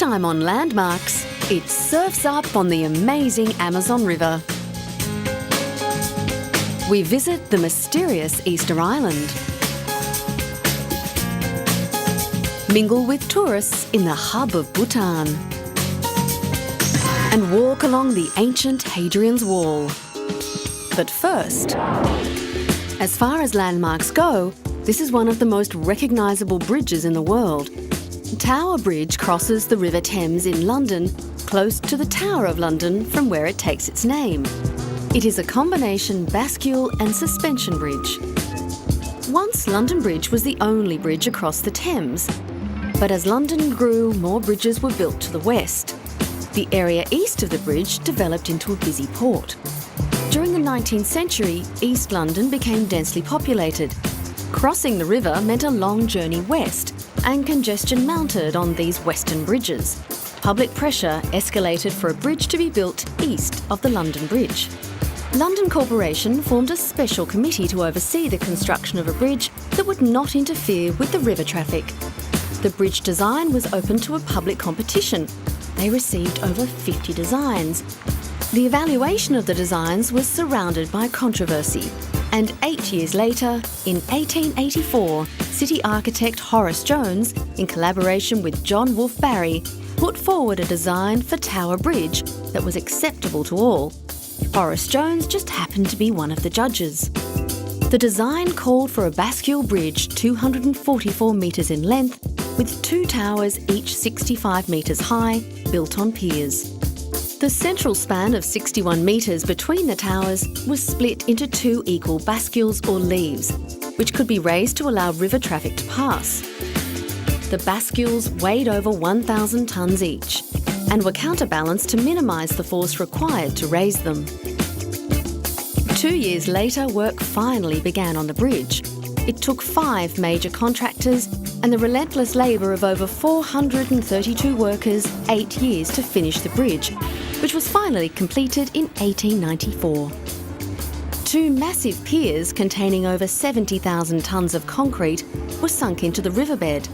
time on Landmarks, it surfs up on the amazing Amazon River. We visit the mysterious Easter Island. Mingle with tourists in the hub of Bhutan. And walk along the ancient Hadrians Wall. But first, as far as landmarks go, this is one of the most recognisable bridges in the world. Tower Bridge crosses the River Thames in London, close to the Tower of London from where it takes its name. It is a combination bascule and suspension bridge. Once London Bridge was the only bridge across the Thames, but as London grew, more bridges were built to the west. The area east of the bridge developed into a busy port. During the 19th century, East London became densely populated. Crossing the river meant a long journey west, and congestion mounted on these western bridges. Public pressure escalated for a bridge to be built east of the London Bridge. London Corporation formed a special committee to oversee the construction of a bridge that would not interfere with the river traffic. The bridge design was open to a public competition. They received over 50 designs. The evaluation of the designs was surrounded by controversy. And 8 years later, in 1884, city architect Horace Jones, in collaboration with John Wolfe Barry, put forward a design for Tower Bridge that was acceptable to all. Horace Jones just happened to be one of the judges. The design called for a bascule bridge 244 metres in length, with two towers each 65 metres high, built on piers. The central span of 61 metres between the towers was split into two equal bascules or leaves, which could be raised to allow river traffic to pass. The bascules weighed over 1,000 tonnes each and were counterbalanced to minimise the force required to raise them. 2 years later, work finally began on the bridge. It took 5 major contractors and the relentless labour of over 432 workers 8 years to finish the bridge, which was finally completed in 1894. 2 massive piers containing over 70,000 tonnes of concrete were sunk into the riverbed.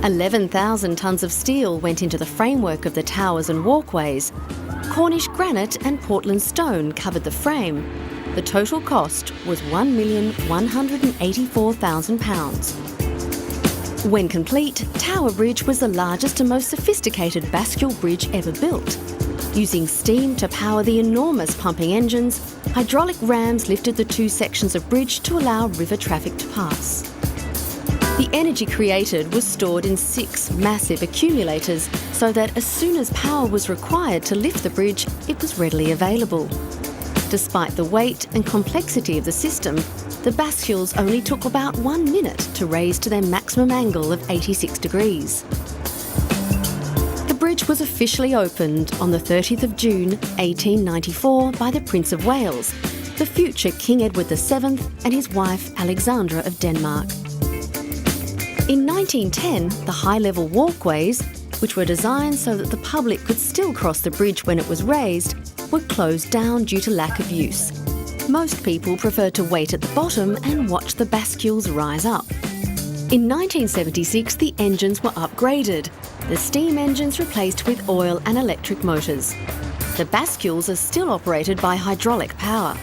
11,000 tonnes of steel went into the framework of the towers and walkways. Cornish granite and Portland stone covered the frame. The total cost was £1,184,000. When complete, Tower Bridge was the largest and most sophisticated bascule bridge ever built. Using steam to power the enormous pumping engines, hydraulic rams lifted the 2 sections of bridge to allow river traffic to pass. The energy created was stored in 6 massive accumulators so that as soon as power was required to lift the bridge, it was readily available. Despite the weight and complexity of the system, the bascules only took about 1 minute to raise to their maximum angle of 86 degrees. The bridge was officially opened on the 30th of June 1894 by the Prince of Wales, the future King Edward VII and his wife Alexandra of Denmark. In 1910, the high-level walkways, which were designed so that the public could still cross the bridge when it was raised, were closed down due to lack of use. Most people preferred to wait at the bottom and watch the bascules rise up. In 1976, the engines were upgraded, the steam engines replaced with oil and electric motors. The bascules are still operated by hydraulic power.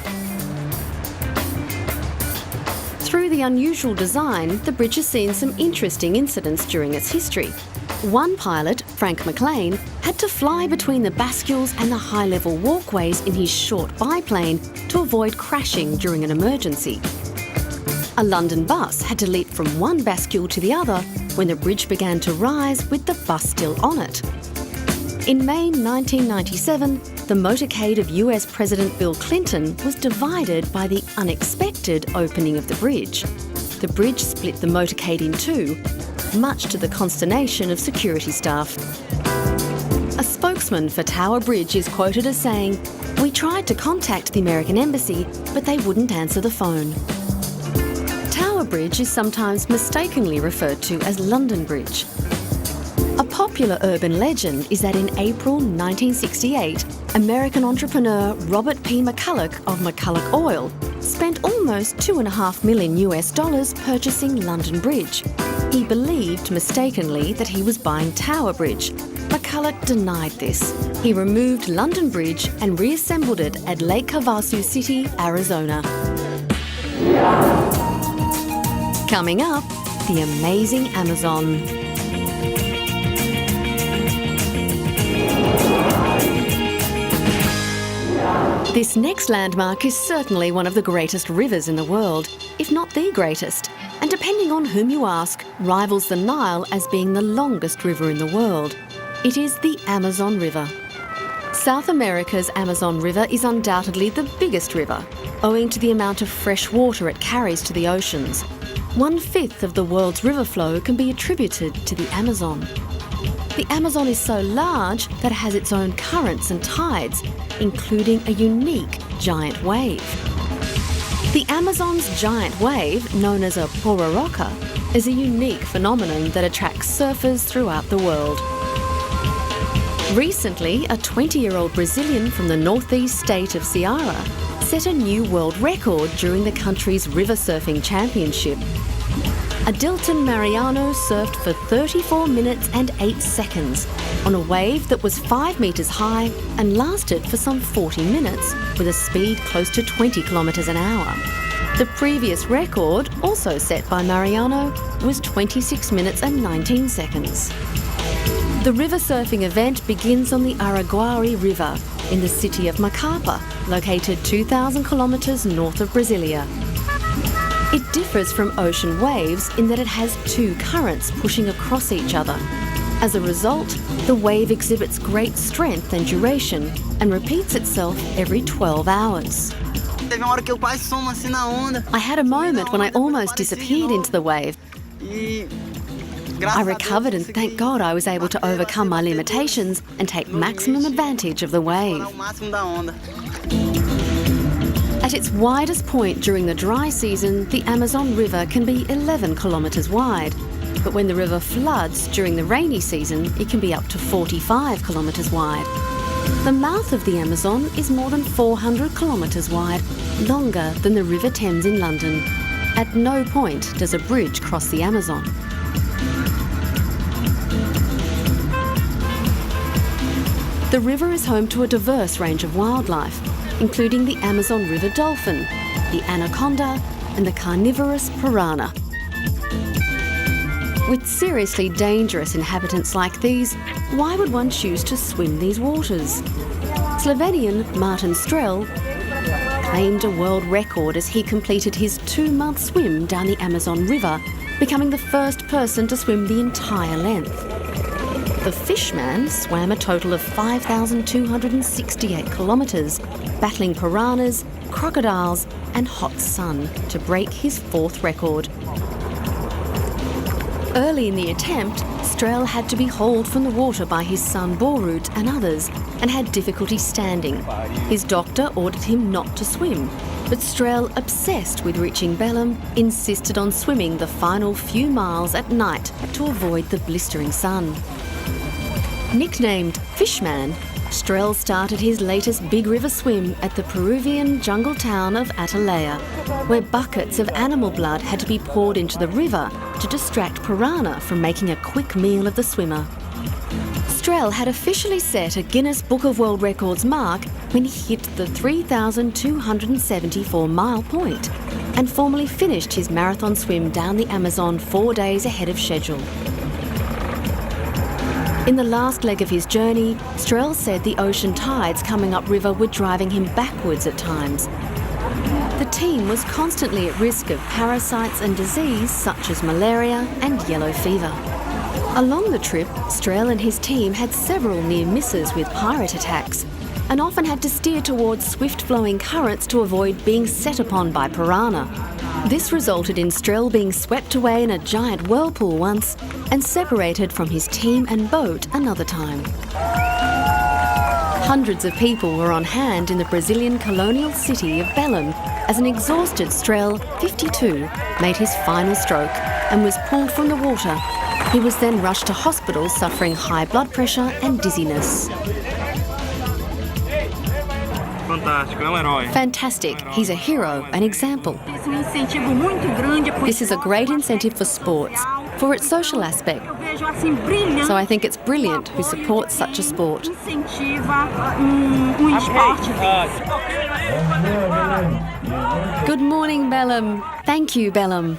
Through the unusual design, the bridge has seen some interesting incidents during its history. One pilot, Frank McLean, had to fly between the bascules and the high-level walkways in his short biplane to avoid crashing during an emergency. A London bus had to leap from one bascule to the other when the bridge began to rise with the bus still on it. In May 1997, the motorcade of US President Bill Clinton was divided by the unexpected opening of the bridge. The bridge split the motorcade in two, much to the consternation of security staff. A spokesman for Tower Bridge is quoted as saying, "We tried to contact the American Embassy, but they wouldn't answer the phone." Tower Bridge is sometimes mistakenly referred to as London Bridge. A popular urban legend is that in April 1968, American entrepreneur Robert P. McCulloch of McCulloch Oil spent almost $2.5 million purchasing London Bridge. He believed mistakenly that he was buying Tower Bridge, McCulloch denied this. He removed London Bridge and reassembled it at Lake Havasu City, Arizona. Coming up, the amazing Amazon. This next landmark is certainly one of the greatest rivers in the world, if not the greatest, and depending on whom you ask, rivals the Nile as being the longest river in the world. It is the Amazon River. South America's Amazon River is undoubtedly the biggest river, owing to the amount of fresh water it carries to the oceans. 1/5 of the world's river flow can be attributed to the Amazon. The Amazon is so large that it has its own currents and tides, including a unique giant wave. The Amazon's giant wave, known as a Pororoca, is a unique phenomenon that attracts surfers throughout the world. Recently, a 20-year-old Brazilian from the northeast state of Ceará set a new world record during the country's river surfing championship. Adilton Mariano surfed for 34 minutes and 8 seconds on a wave that was 5 metres high and lasted for some 40 minutes with a speed close to 20 kilometres an hour. The previous record, also set by Mariano, was 26 minutes and 19 seconds. The river surfing event begins on the Araguari River in the city of Macapa, located 2,000 kilometres north of Brasilia. It differs from ocean waves in that it has two currents pushing across each other. As a result, the wave exhibits great strength and duration and repeats itself every 12 hours. I had a moment when I almost disappeared into the wave. I recovered and thank God I was able to overcome my limitations and take maximum advantage of the wave. At its widest point during the dry season, the Amazon River can be 11 kilometres wide. But when the river floods during the rainy season, it can be up to 45 kilometres wide. The mouth of the Amazon is more than 400 kilometres wide, longer than the River Thames in London. At no point does a bridge cross the Amazon. The river is home to a diverse range of wildlife, including the Amazon River dolphin, the anaconda, and the carnivorous piranha. With seriously dangerous inhabitants like these, why would one choose to swim these waters? Slovenian Martin Strel claimed a world record as he completed his 2-month swim down the Amazon River, becoming the first person to swim the entire length. The Fishman swam a total of 5,268 kilometres, battling piranhas, crocodiles and hot sun to break his 4th record. Early in the attempt, Strel had to be hauled from the water by his son Borut and others and had difficulty standing. His doctor ordered him not to swim, but Strel, obsessed with reaching Belém, insisted on swimming the final few miles at night to avoid the blistering sun. Nicknamed Fishman, Strel started his latest big river swim at the Peruvian jungle town of Atalaya, where buckets of animal blood had to be poured into the river to distract piranha from making a quick meal of the swimmer. Strel had officially set a Guinness Book of World Records mark when he hit the 3,274-mile point and formally finished his marathon swim down the Amazon 4 days ahead of schedule. In the last leg of his journey, Strel said the ocean tides coming upriver were driving him backwards at times. The team was constantly at risk of parasites and disease such as malaria and yellow fever. Along the trip, Strel and his team had several near misses with pirate attacks and often had to steer towards swift-flowing currents to avoid being set upon by piranha. This resulted in Strel being swept away in a giant whirlpool once and separated from his team and boat another time. Hundreds of people were on hand in the Brazilian colonial city of Belém as an exhausted Strel, 52, made his final stroke and was pulled from the water. He was then rushed to hospital suffering high blood pressure and dizziness. Fantastic. He's a hero, an example. This is a great incentive for sports, for its social aspect. So I think it's brilliant who supports such a sport. Good morning, Belem. Thank you, Belem.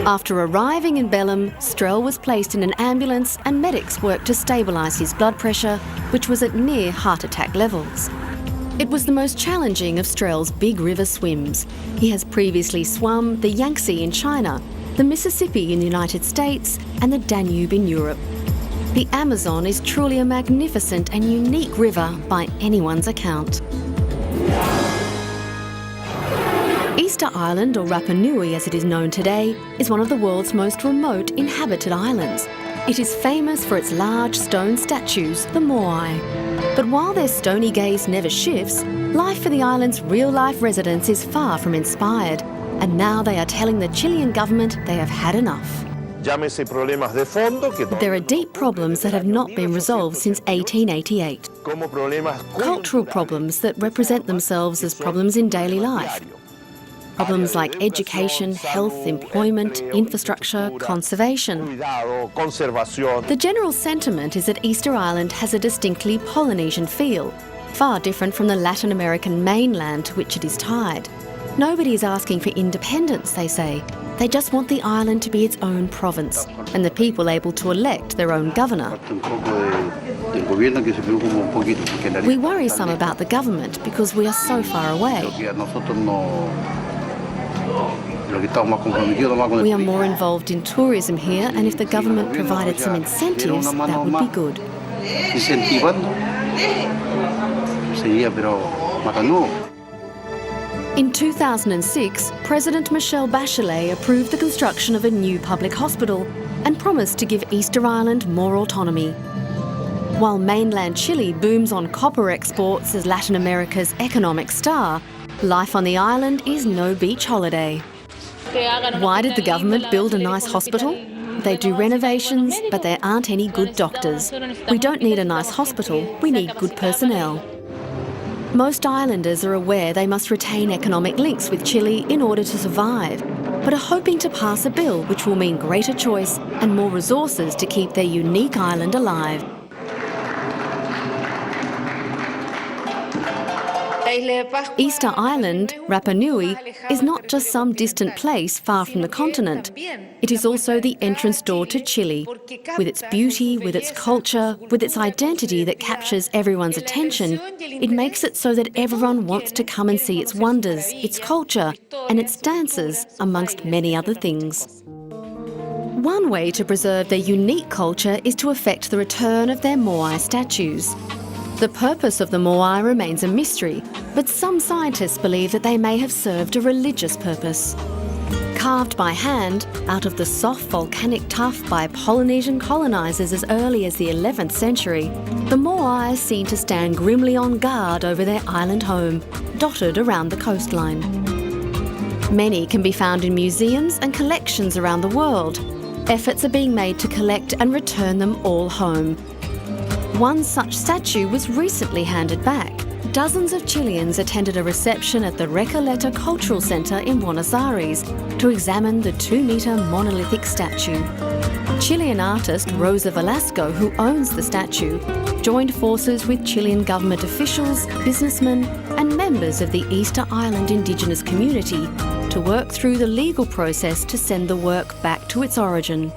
After arriving in Belem, Strel was placed in an ambulance and medics worked to stabilise his blood pressure, which was at near heart attack levels. It was the most challenging of Strel's big river swims. He has previously swum the Yangtze in China, the Mississippi in the United States, and the Danube in Europe. The Amazon is truly a magnificent and unique river by anyone's account. Easter Island, or Rapa Nui as it is known today, is one of the world's most remote inhabited islands. It is famous for its large stone statues, the moai. But while their stony gaze never shifts, life for the island's real-life residents is far from inspired, and now they are telling the Chilean government they have had enough. There are deep problems that have not been resolved since 1888. Cultural problems that represent themselves as problems in daily life. Problems like education, health, employment, infrastructure, conservation. The general sentiment is that Easter Island has a distinctly Polynesian feel, far different from the Latin American mainland to which it is tied. Nobody is asking for independence, they say. They just want the island to be its own province, and the people able to elect their own governor. We worry some about the government because we are so far away. We are more involved in tourism here, and if the government provided some incentives, that would be good. In 2006, President Michelle Bachelet approved the construction of a new public hospital and promised to give Easter Island more autonomy. While mainland Chile booms on copper exports as Latin America's economic star, life on the island is no beach holiday. Why did the government build a nice hospital? They do renovations, but there aren't any good doctors. We don't need a nice hospital, we need good personnel. Most islanders are aware they must retain economic links with Chile in order to survive, but are hoping to pass a bill which will mean greater choice and more resources to keep their unique island alive. Easter Island, Rapa Nui, is not just some distant place far from the continent. It is also the entrance door to Chile. With its beauty, with its culture, with its identity that captures everyone's attention, it makes it so that everyone wants to come and see its wonders, its culture, and its dances, amongst many other things. One way to preserve their unique culture is to effect the return of their moai statues. The purpose of the moai remains a mystery, but some scientists believe that they may have served a religious purpose. Carved by hand, out of the soft volcanic tuff by Polynesian colonisers as early as the 11th century, the moai is seen to stand grimly on guard over their island home, dotted around the coastline. Many can be found in museums and collections around the world. Efforts are being made to collect and return them all home. One such statue was recently handed back. Dozens of Chileans attended a reception at the Recoleta Cultural Centre in Buenos Aires to examine the 2-metre monolithic statue. Chilean artist Rosa Velasco, who owns the statue, joined forces with Chilean government officials, businessmen and members of the Easter Island indigenous community to work through the legal process to send the work back to its origin.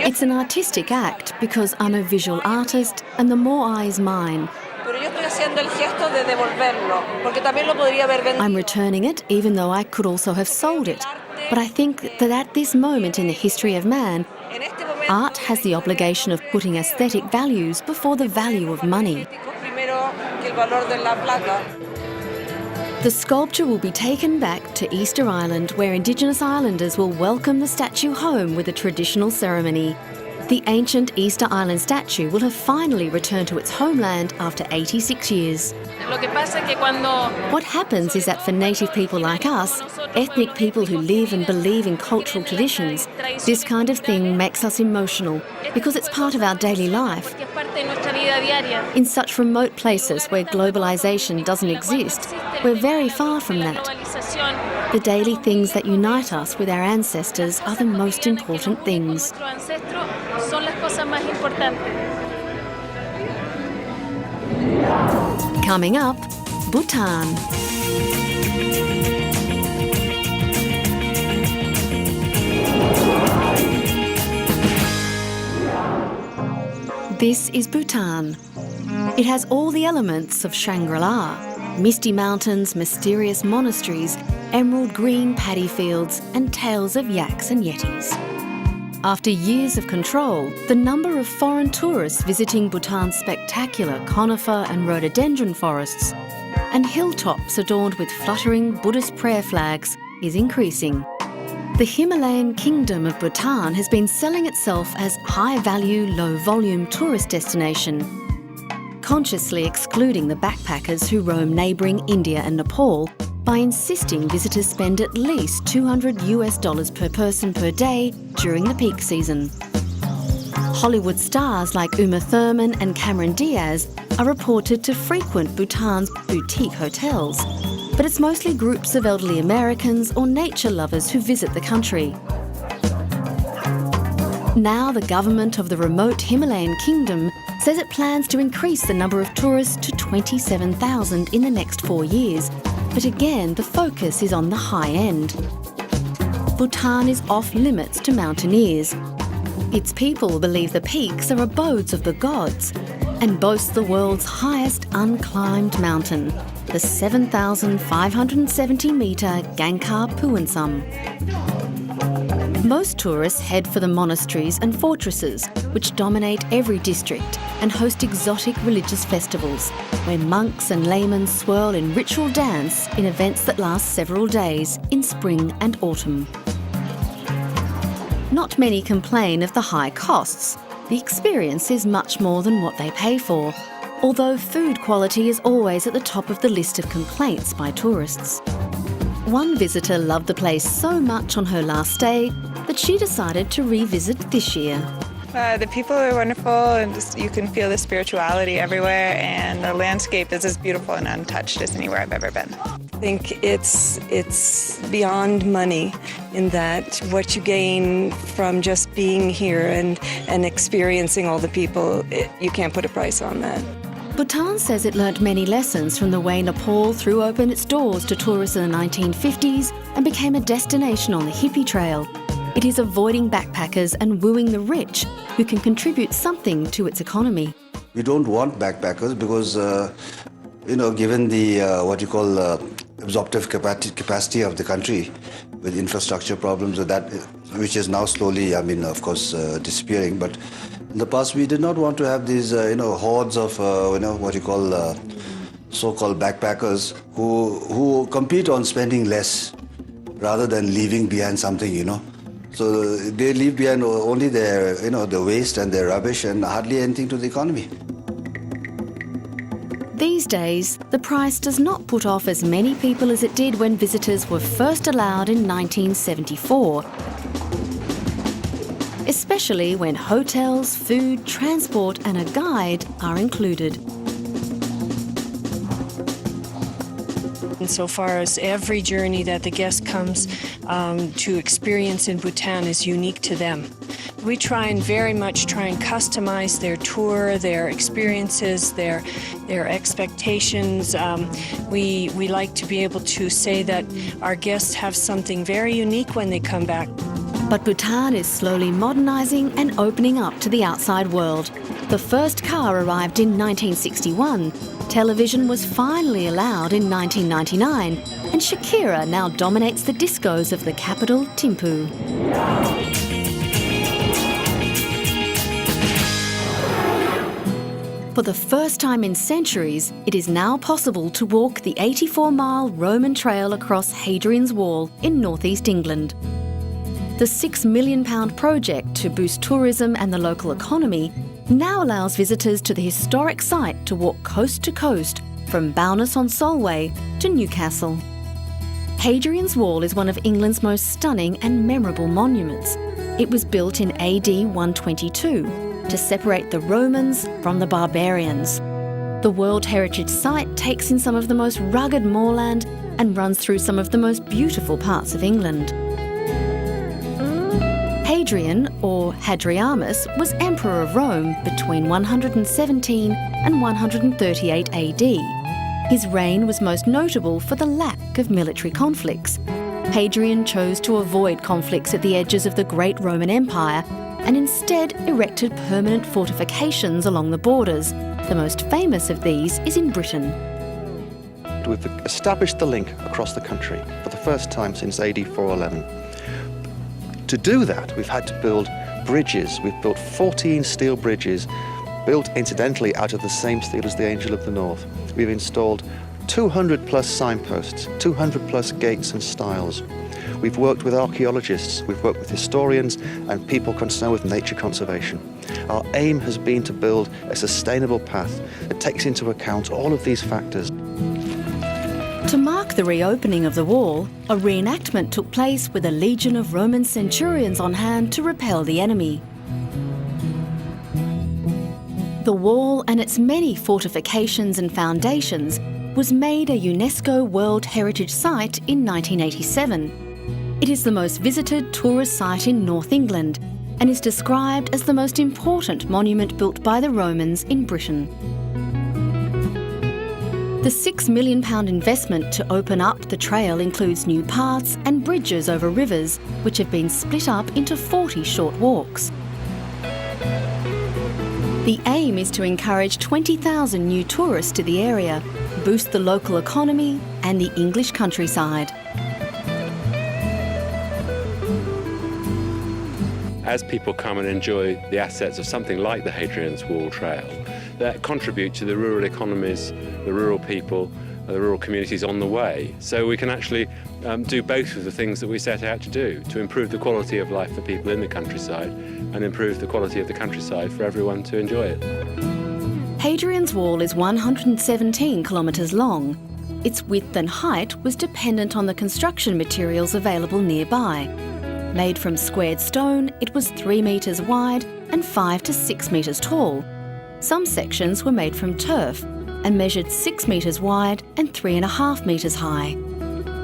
It's an artistic act because I'm a visual artist and the moai is mine. I'm returning it even though I could also have sold it. But I think that at this moment in the history of man, art has the obligation of putting aesthetic values before the value of money. The sculpture will be taken back to Easter Island, where Indigenous Islanders will welcome the statue home with a traditional ceremony. The ancient Easter Island statue will have finally returned to its homeland after 86 years. What happens is that for native people like us, ethnic people who live and believe in cultural traditions, this kind of thing makes us emotional because it's part of our daily life. In such remote places where globalisation doesn't exist, we're very far from that. The daily things that unite us with our ancestors are the most important things. Coming up, Bhutan. This is Bhutan. It has all the elements of Shangri-La: misty mountains, mysterious monasteries, emerald green paddy fields, and tales of yaks and yetis. After years of control, the number of foreign tourists visiting Bhutan's spectacular conifer and rhododendron forests and hilltops adorned with fluttering Buddhist prayer flags is increasing. The Himalayan kingdom of Bhutan has been selling itself as high-value, low-volume tourist destination, consciously excluding the backpackers who roam neighbouring India and Nepal by insisting visitors spend at least $200 per person per day during the peak season. Hollywood stars like Uma Thurman and Cameron Diaz are reported to frequent Bhutan's boutique hotels, but it's mostly groups of elderly Americans or nature lovers who visit the country. Now the government of the remote Himalayan kingdom says it plans to increase the number of tourists to 27,000 in the next 4 years, but again the focus is on the high end. Bhutan is off limits to mountaineers. Its people believe the peaks are abodes of the gods and boasts the world's highest unclimbed mountain, the 7,570-metre Gangkar Puensum. Most tourists head for the monasteries and fortresses, which dominate every district and host exotic religious festivals, where monks and laymen swirl in ritual dance in events that last several days in spring and autumn. Not many complain of the high costs. The experience is much more than what they pay for, although food quality is always at the top of the list of complaints by tourists. One visitor loved the place so much on her last stay that she decided to revisit this year. The people are wonderful, and just, you can feel the spirituality everywhere, and the landscape is as beautiful and untouched as anywhere I've ever been. I think it's beyond money in that what you gain from just being here and experiencing all the people, you can't put a price on that. Bhutan says it learnt many lessons from the way Nepal threw open its doors to tourists in the 1950s and became a destination on the hippie trail. It is avoiding backpackers and wooing the rich who can contribute something to its economy. We don't want backpackers because, given the absorptive capacity of the country with infrastructure problems, which is now slowly, disappearing. But in the past, we did not want to have these, hordes of, so-called backpackers who compete on spending less rather than leaving behind something, So they leave behind only their, the waste and their rubbish and hardly anything to the economy. These days, the price does not put off as many people as it did when visitors were first allowed in 1974. Especially when hotels, food, transport and a guide are included. Insofar as every journey that the guest comes to experience in Bhutan is unique to them. We very much try and customize their tour, their experiences, their expectations. We like to be able to say that our guests have something very unique when they come back. But Bhutan is slowly modernising and opening up to the outside world. The first car arrived in 1961. Television was finally allowed in 1999, and Shakira now dominates the discos of the capital, Thimphu. For the first time in centuries, it is now possible to walk the 84-mile Roman trail across Hadrians Wall in northeast England. The £6 million project to boost tourism and the local economy now allows visitors to the historic site to walk coast to coast from Bowness-on-Solway to Newcastle. Hadrian's Wall is one of England's most stunning and memorable monuments. It was built in AD 122 to separate the Romans from the barbarians. The World Heritage Site takes in some of the most rugged moorland and runs through some of the most beautiful parts of England. Hadrian, or Hadrianus, was Emperor of Rome between 117 and 138 AD. His reign was most notable for the lack of military conflicts. Hadrian chose to avoid conflicts at the edges of the great Roman Empire and instead erected permanent fortifications along the borders. The most famous of these is in Britain. We've established the link across the country for the first time since AD 411. To do that, we've had to build bridges. We've built 14 steel bridges, built incidentally out of the same steel as the Angel of the North. We've installed 200 plus signposts, 200 plus gates and stiles. We've worked with archaeologists, we've worked with historians and people concerned with nature conservation. Our aim has been to build a sustainable path that takes into account all of these factors. To mark the reopening of the wall, a reenactment took place with a legion of Roman centurions on hand to repel the enemy. The wall and its many fortifications and foundations was made a UNESCO World Heritage Site in 1987. It is the most visited tourist site in North England and is described as the most important monument built by the Romans in Britain. The £6 million investment to open up the trail includes new paths and bridges over rivers, which have been split up into 40 short walks. The aim is to encourage 20,000 new tourists to the area, boost the local economy and the English countryside. As people come and enjoy the assets of something like the Hadrian's Wall Trail, that contribute to the rural economies, the rural people, the rural communities on the way. So we can actually do both of the things that we set out to do, to improve the quality of life for people in the countryside and improve the quality of the countryside for everyone to enjoy it. Hadrian's Wall is 117 kilometres long. Its width and height was dependent on the construction materials available nearby. Made from squared stone, it was 3 metres wide and 5 to 6 metres tall. Some sections were made from turf and measured 6 metres wide and 3.5 metres high.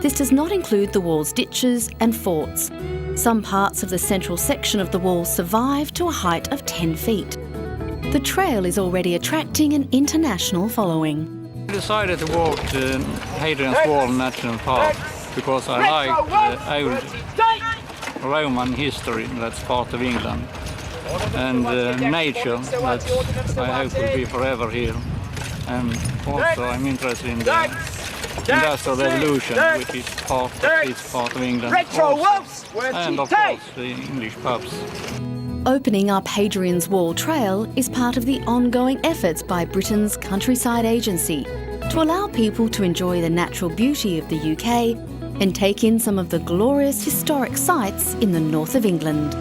This does not include the wall's ditches and forts. Some parts of the central section of the wall survive to a height of 10 feet. The trail is already attracting an international following. I decided to walk the Hadrian's Wall National Park because I like the old Roman history that's part of England, and nature that I hope will be forever here. And also I'm interested in the Industrial Revolution, which is part of England also. And of course the English pubs. Opening up Hadrian's Wall Trail is part of the ongoing efforts by Britain's Countryside Agency to allow people to enjoy the natural beauty of the UK and take in some of the glorious historic sites in the north of England.